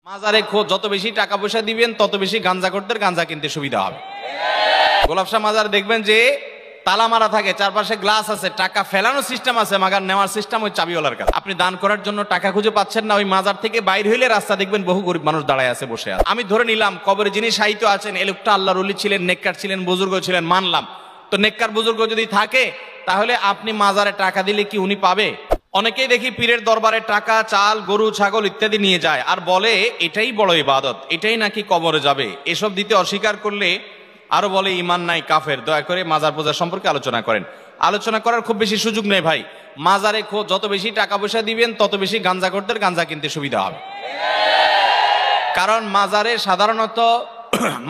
মাজারে যত বেশি টাকা পয়সা দিবেন তত বেশি গাঁজাখোরদের গাঁজা কিনতে সুবিধা হবে। গোলাপ শাহ মাজার দেখবেন যে তালা মারা থাকে, চারপাশে গ্লাস আছে, টাকা ফেলানোর সিস্টেম আছে, মাগার নেওয়ার সিস্টেম ওই চাবিওয়ালার কাছে। আপনি দান করার জন্য টাকা খুঁজে পাচ্ছেন না, ওই মাজার থেকে বাইর হইলে রাস্তা দেখবেন বহু গরিব মানুষ দাঁড়ায় আছে, বসে আছে। আমি ধরে নিলাম কবরে যিনি শায়িত আছেন এই লোকটা আল্লাহর ওলি ছিলেন, নেককার ছিলেন, বুজুর্গ ছিলেন, মানলাম। তো নেককার বুজুর্গ যদি থাকে তাহলে আপনি মাজারে টাকা দিলে কি উনি পাবে? অনেকেই দেখি পীরের দরবারে টাকা, চাল, গরু, ছাগল ইত্যাদি নিয়ে যায় আর বলে এটাই বড় ইবাদত, এটাই নাকি কবরে যাবে। এসব দিতে অস্বীকার করলে আরো বলে ইমান নাই, কাফের। দয়া করে মাজার পূজা সম্পর্কে আলোচনা করেন। আলোচনা করার খুব বেশি সুযোগ নেই ভাই। মাজারে যত বেশি টাকা পয়সা দিবেন তত বেশি গাঁজাখোরদের গাঁজা কিনতে সুবিধা হবে। কারণ মাজারে সাধারণত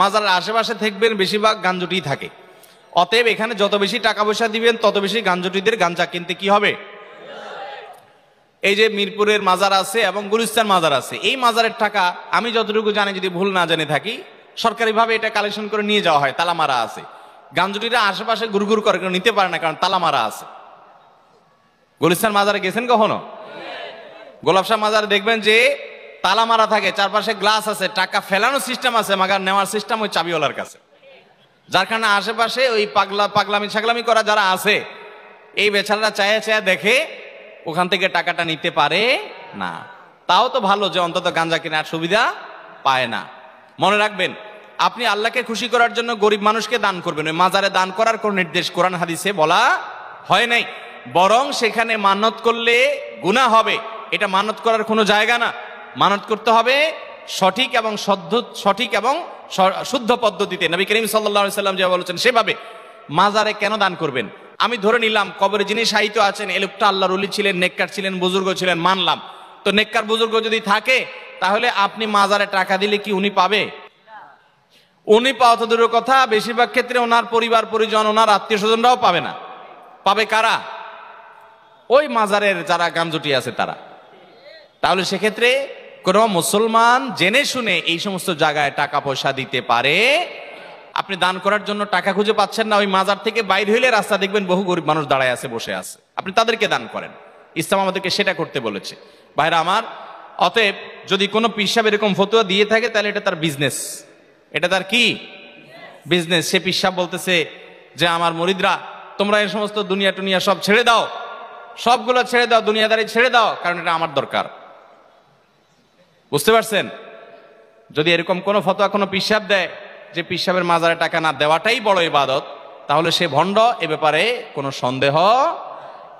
মাজারের আশেপাশে থাকবেন বেশিরভাগ গাঞ্জুটি থাকে। অতএব এখানে যত বেশি টাকা পয়সা দিবেন তত বেশি গাঞ্জুটিদের গাঁজা কিনতে কি হবে। এই যে মিরপুরের মাজার আছে এবং গুলিস্তান মাজার আছে, এই মাজারের টাকা আমি যতটুকু জানি, যদি ভুল না জেনে থাকি, সরকারিভাবে এটা কালেকশন করে নিয়ে যাওয়া হয়, তালা মারা আছে। গাঞ্জুটিরা আশেপাশে গুড়গুড় করে নিতে পারে না, কারণ তালা মারা আছে। গুলিস্তান মাজারে গেছেন কখনো? গোলাপ শাহ মাজারে দেখবেন যে তালা মারা থাকে, চারপাশে গ্লাস আছে, টাকা ফেলানোর সিস্টেম আছে, মাগার নেওয়ার সিস্টেম ওই চাবিওয়ালার কাছে। যার কারণে আশেপাশে ওই পাগলামি ছাগলামি করা যারা আছে, এই বেচারারা চায়া চায়া দেখে ওখান থেকে টাকাটা নিতে পারে না। তাও তো ভালো যে অন্তত গাঁজা কেনার সুবিধা পায় না। মনে রাখবেন, আপনি আল্লাহকে খুশি করার জন্য গরিব মানুষকে দান করবেন। ওই মাজারে দান করার কোন নির্দেশ কোরআন হাদিসে বলা হয় নাই, বরং সেখানে মানত করলে গুনাহ হবে। এটা মানত করার কোনো জায়গা না। মানত করতে হবে সঠিক এবং শুদ্ধ পদ্ধতিতে। নবী করিম সাল্লাল্লাহু আলাইহি সাল্লাম যেভাবে বলেছেন সেভাবে। মাজারে কেন দান করবেন? আমি ধরে নিলাম কবরে যিনি শায়িত আছেন এই লোকটা আল্লাহর ওলি ছিলেন, নেককার ছিলেন, বুজুর্গ ছিলেন, মানলাম। তো নেককার বুজুর্গ যদি থাকে তাহলে আপনি মাজারে টাকা দিলে কি উনি পাবে? উনি পাওয়া তো দূরের কথা, বেশিরভাগ ক্ষেত্রে ওনার পরিবার পরিজন, ওনার আত্মীয় স্বজনরাও পাবে না। পাবে কারা? ওই মাজারের যারা গামজুটি আছে তারা। তাহলে সেক্ষেত্রে কোন মুসলমান জেনে শুনে এই সমস্ত জায়গায় টাকা পয়সা দিতে পারে? আপনি দান করার জন্য টাকা খুঁজে পাচ্ছেন না, ওই মাজার থেকে বাইর হইলে রাস্তা দেখবেন বহু গরিব মানুষ দাঁড়ায় আছে, বসে আছে। আপনি তাদেরকে দান করেন। ইসলাম আমাদেরকে সেটা করতে বলেছে। ভাইরা আমার, অতএব যদি কোনো পীর সাহেব এরকম ফতোয়া দিয়ে থাকে তাহলে এটা তার বিজনেস। এটা তার কি বিজনেস? সে পীর সাহেব বলতেছে যে আমার মুরিদরা তোমরা এই সমস্ত দুনিয়া টুনিয়া সব ছেড়ে দাও, সবগুলো ছেড়ে দাও, দুনিয়াদারি ছেড়ে দাও, কারণ এটা আমার দরকার। বুঝতে পারছেন? যদি এরকম কোন ফতোয়া কোনো পীর সাহেব দেয় যে পীর সাহেবের মাজারে টাকা না দেওয়াটাই বড় ইবাদত, তাহলে সে ভণ্ড। এ ব্যাপারে কোনো সন্দেহ।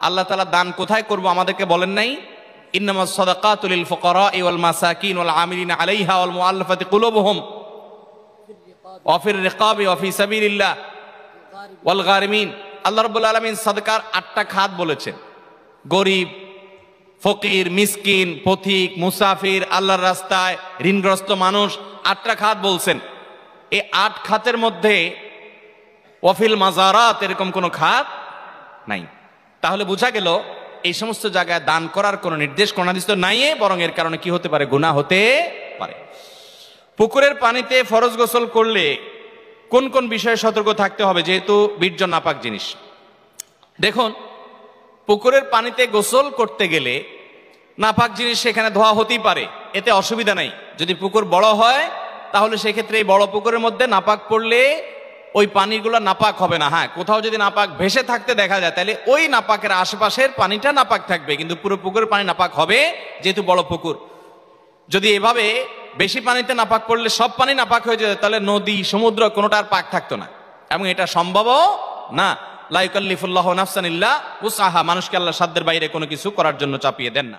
আল্লাহ তাআলা দান কোথায় করব আমাদেরকে বলেন নাই? ইন্নামাস সাদাকাতু লিল ফুকারা'i ওয়াল মাসাকিন ওয়াল আমিলিনা আলাইহা ওয়াল মুআল্লাফাতি কুলুবুহুম ওয়া ফির রিকাবি ওয়া ফি সাবিলিল্লাহ ওয়াল গারিমিন। আল্লাহ রাব্বুল আলামিন সাদকার 8টা খাত বলেছেন। গরিব, ফকির, মিসকিন, পথিক, মুসাফির, আল্লাহর রাস্তায় ঋণগ্রস্ত মানুষ, 8টা খাত বলছেন। এই 8 খাতের মধ্যে ওয়াফিল মাজারাত এরকম কোন খাত নাই। তাহলে বোঝা গেল এই সমস্ত জায়গায় দান করার কোন নির্দেশ কোন হাদিস তো নাই, বরং এর কারণে কি হতে পারে? গুনাহ হতে পারে। পুকুরের পানিতে ফরজ গোসল করলে কোন কোন বিষয়ে সতর্ক থাকতে হবে, যেহেতু বীর্য নাপাক জিনিস? দেখুন, পুকুরের পানিতে গোসল করতে গেলে নাপাক জিনিস সেখানে ধোয়া হতেই পারে, এতে অসুবিধা নাই। যদি পুকুর বড় হয় তাহলে সেক্ষেত্রে এই বড় পুকুরের মধ্যে নাপাক পড়লে ওই পানিগুলো নাপাক হবে না। হ্যাঁ, কোথাও যদি নাপাক ভেসে থাকতে দেখা যায় তাহলে ওই নাপাকের আশেপাশের পানিটা নাপাক থাকবে, কিন্তু পুরো পুকুরের পানি নাপাক হবে, যেহেতু বড় পুকুর। যদি এভাবে বেশি পানিতে নাপাক পড়লে সব পানি নাপাক হয়ে যেত, তাহলে নদী, সমুদ্র কোনোটা আর পাক থাকতো না, এবং এটা সম্ভবও না। লা ইউকাল্লিফুল্লাহু নাফসান ইল্লা উসআহা। মানুষকে আল্লাহ সাধ্যের বাইরে কোনো কিছু করার জন্য চাপিয়ে দেন না।